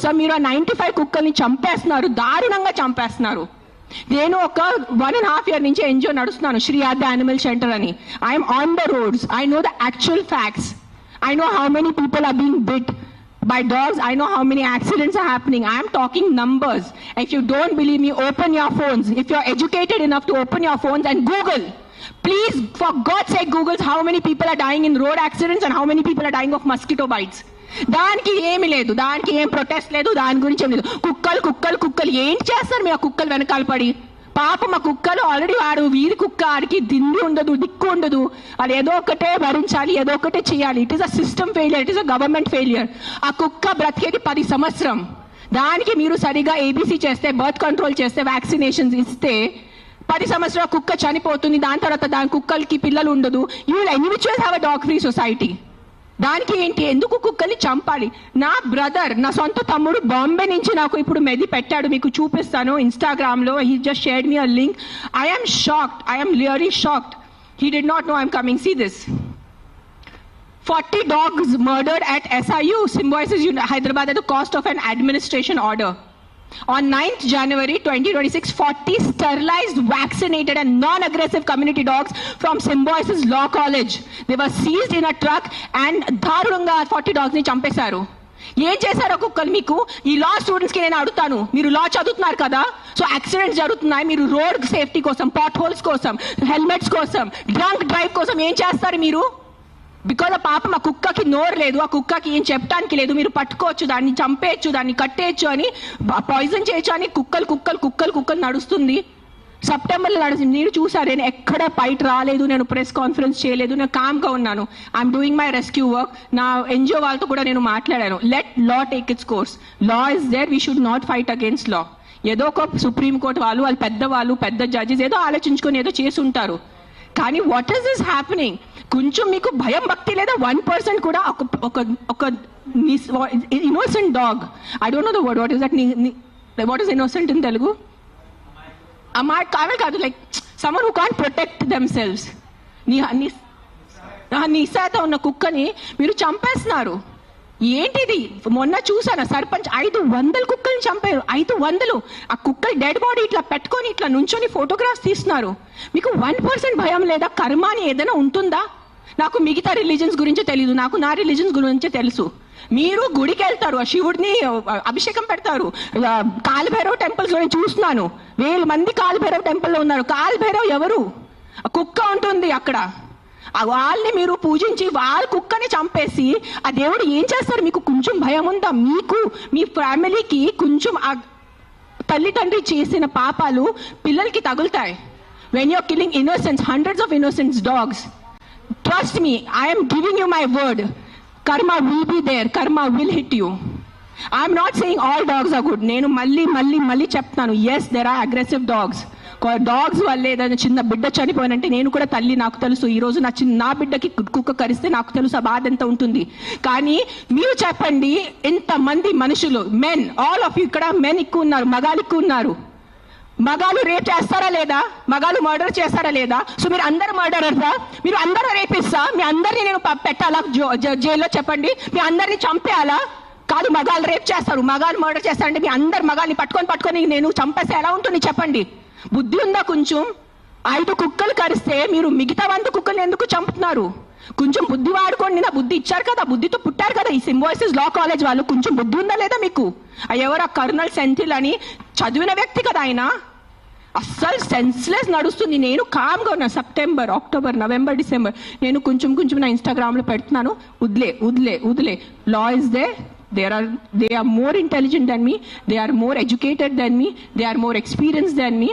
కోసం మీరు ఆ 95 కుక్కల్ని చంపేస్తున్నారు, దారుణంగా చంపేస్తున్నారు. నేను ఒక 1.5 year నుంచి ఎన్జిఓ నడుస్తున్నాను, శ్రీ ఆద్య యానిమల్ షెల్టర్ అని. I'm on the roads, I know the actual facts. I know how many people are being bit by dogs. I know how many accidents are happening. I am talking numbers. If you don't believe me, open your phones. If you're educated enough to open your phones and Google. Please, for God's sake, Google how many people are dying in road accidents and how many people are dying of mosquito bites. దానికి ఏమి లేదు, దానికి ఏం protest లేదు, దాని గురించి ఏం లేదు. కుక్కలు కుక్కలు కుక్కలు ఏం చేస్తారు మీ ఆ కుక్కలు వెనకాల పడి? పాపం మా కుక్కలు ఆల్రెడీ వాడు వీరి కుక్క, ఆడికి దిండి ఉండదు, దిక్కు ఉండదు, అది ఏదో ఒకటే భరించాలి, ఏదో ఒకటే చేయాలి. It is a system failure, it is a government failure. ఆ కుక్క బ్రతికేది 10 సంవత్సరం. దానికి మీరు సరిగా ఏబీసీ చేస్తే, బర్త్ కంట్రోల్ చేస్తే, వ్యాక్సినేషన్స్ ఇస్తే 10 సంవత్సరాల కుక్క చనిపోతుంది. దాని తర్వాత దాని కుక్కలకి పిల్లలు ఉండదు. You will any which ways have a dog free society. దానికి ఏంటి, ఎందుకు కుక్కల్ని చంపాలి? నా బ్రదర్, నా సొంత తమ్ముడు బాంబే నుంచి నాకు ఇప్పుడు మెది పెట్టాడు, మీకు చూపిస్తాను ఇన్స్టాగ్రామ్ లో. He just shared me a link. I am shocked, I am really shocked. He did not know I'm coming. See this. 40 dogs murdered at SIU Symbiosis Hyderabad at the cost of an administration order. On 9th January 2026, 40 sterilized, vaccinated and non-aggressive community dogs from Symbiosis Law College. They were seized in a truck and దారుణంగా 40 dogs ని చంపేశారు. ఏం చేశారో కుక్కలు మీకు? ఈ లా students కి నేను అడుగుతాను, మీరు లా చదువుతున్నారు కదా, సో యాక్సిడెంట్స్ జరుగుతున్నాయి, మీరు రోడ్ సేఫ్టీ కోసం, పాట్ హోల్స్ కోసం, హెల్మెట్స్ కోసం, డ్రంక్ డ్రైవ్ కోసం ఏం చేస్తారు మీరు? బికాజ్ ఆ పాపం ఆ కుక్కకి నోరు లేదు, ఆ కుక్కకి ఏం చెప్పడానికి లేదు. మీరు పట్టుకోవచ్చు, దాన్ని చంపేయచ్చు, దాన్ని కట్టేయచ్చు అని, పాయిజన్ చేయొచ్చు అని కుక్కలు కుక్కలు కుక్కలు కుక్కలు నడుస్తుంది. సెప్టెంబర్లో నడుస్తుంది. నేను చూసాను, నేను ఎక్కడ బయట రాలేదు, నేను ప్రెస్ కాన్ఫరెన్స్ చేయలేదు, నేను కామ్గా ఉన్నాను. I'm doing my rescue work. నా ఎన్జిఓ వాళ్ళతో కూడా నేను మాట్లాడాను. Let law take its course. Law is there, we should not fight against law. ఏదో ఒక సుప్రీంకోర్టు వాళ్ళు పెద్దవాళ్ళు, పెద్ద జడ్జెస్ ఏదో ఆలోచించుకొని ఏదో చేసి ఉంటారు. కానీ వాట్ ఈస్ దిస్ హ్యాపెనింగ్? కొంచెం మీకు భయం భక్తి లేదా? 1% కూడా ఒక innocent dog, I don't know the word, what is that, what is innocent in Telugu? అమ్మాయి కాదు, like someone who can't protect themselves. నిస్సాత ఉన్న కుక్కని మీరు చంపేస్తున్నారు. ఏంటిది? మొన్న చూసాను, సర్పంచ్ 500 కుక్కల్ని చంపారు. 500. ఆ కుక్కలు డెడ్ బాడీ ఇట్లా పెట్టుకొని ఇట్లా నుంచొని ఫోటోగ్రాఫ్స్ తీస్తున్నారు. మీకు 1% భయం లేదా? కర్మ అని ఏదైనా ఉంటుందా? నాకు మిగతా రిలీజన్స్ గురించి తెలియదు, నాకు నా రిలీజన్స్ గురించి తెలుసు. మీరు గుడికి వెళ్తారు, ఆ శివుడిని అభిషేకం పెడతారు. కాలభైరవ్ టెంపుల్స్ లో చూస్తున్నాను, 1000 మంది కాలభైరవ్ టెంపుల్లో ఉన్నారు. కాలభైరవ్ ఎవరు? కుక్క ఉంటుంది అక్కడ. వాళ్ళని మీరు పూజించి వాళ్ళ కుక్కని చంపేసి ఆ దేవుడు ఏం చేస్తారు? మీకు కొంచెం భయం ఉందా? మీకు మీ ఫ్యామిలీకి కొంచెం ఆ తల్లిదండ్రి చేసిన పాపాలు పిల్లలకి తగులుతాయి. When you're killing innocence, hundreds of innocent dogs, trust me, I am giving you my word, karma will be there, karma will hit you. I am not saying all dogs are good. నేను మళ్ళీ చెప్తాను, yes there are aggressive dogs. Dogs వల్లే ఏదైనా చిన్న బిడ్డ చనిపోయినంటే, నేను కూడా తల్లి, నాకు తెలుసు. ఈరోజు నా బిడ్డకి కుక్క కరిస్తే నాకు తెలుసు ఆ బాధ ఎంత ఉంటుంది. కానీ మీరు చెప్పండి, ఇంతమంది మనుషులు, మెన్, ఆల్ ఆఫ్ యూ, ఇక్కడ మెన్ ఎక్కువ ఉన్నారు, మగాలు ఎక్కువ ఉన్నారు. మగాలు రేప్ చేస్తారా లేదా? మగాలు మర్డర్ చేస్తారా లేదా? సో మీరు అందరు మర్డరర్సా? మీరు అందరూ రేపిస్తా? మీ అందరినీ నేను పెట్టాలా జైల్లో? చెప్పండి, మీ అందరినీ చంపేయాలా? కాదు, మగాలు రేప్ చేస్తారు, మగాలు మర్డర్ చేస్తారంటే మీ అందరు మగాల్ని పట్టుకొని నేను చంపేస్తే ఎలా ఉంటుంది చెప్పండి? బుద్ధి ఉందా కొంచెం? 5 కుక్కలు కరిస్తే మీరు మిగతా 100 కుక్కల్ని ఎందుకు చంపుతున్నారు? కొంచెం బుద్ధి వాడుకోండి. నా బుద్ధి ఇచ్చారు కదా, బుద్ధితో పుట్టారు కదా ఈ సింబాయిసిస్ లా కాలేజ్ వాళ్ళు. కొంచెం బుద్ధి ఉందా లేదా మీకు? ఎవరు ఆ కర్నల్ సెంథిల్ అని చదివిన వ్యక్తి కదా ఆయన. అస్సలు సెన్స్లెస్ నడుస్తుంది. నేను కామ్గా ఉన్నా. సెప్టెంబర్, అక్టోబర్, నవంబర్, డిసెంబర్ నేను కొంచెం నా ఇన్స్టాగ్రామ్లో పెడుతున్నాను. వదిలే. Law is they. They are more intelligent than me, they are more educated than me, they are more experienced than me.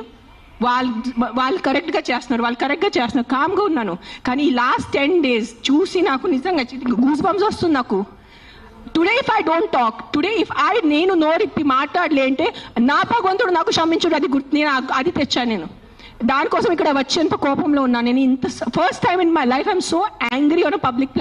వాళ్ళు కరెక్ట్గా చేస్తున్నారు, కామ్గా ఉన్నాను. కానీ ఈ లాస్ట్ 10 days చూసి నాకు నిజంగా గూస్ బంప్స్ వస్తుంది నాకు. Today if I don't talk, నేను నోరిప్పి మాట్లాడలే అంటే నా భగవంతుడు నాకు క్షమించుడు, అది తెచ్చాను నేను. దానికోసం ఇక్కడ వచ్చేంత కోపంలో ఉన్నాను నేను. First time in my life I'm so angry on a public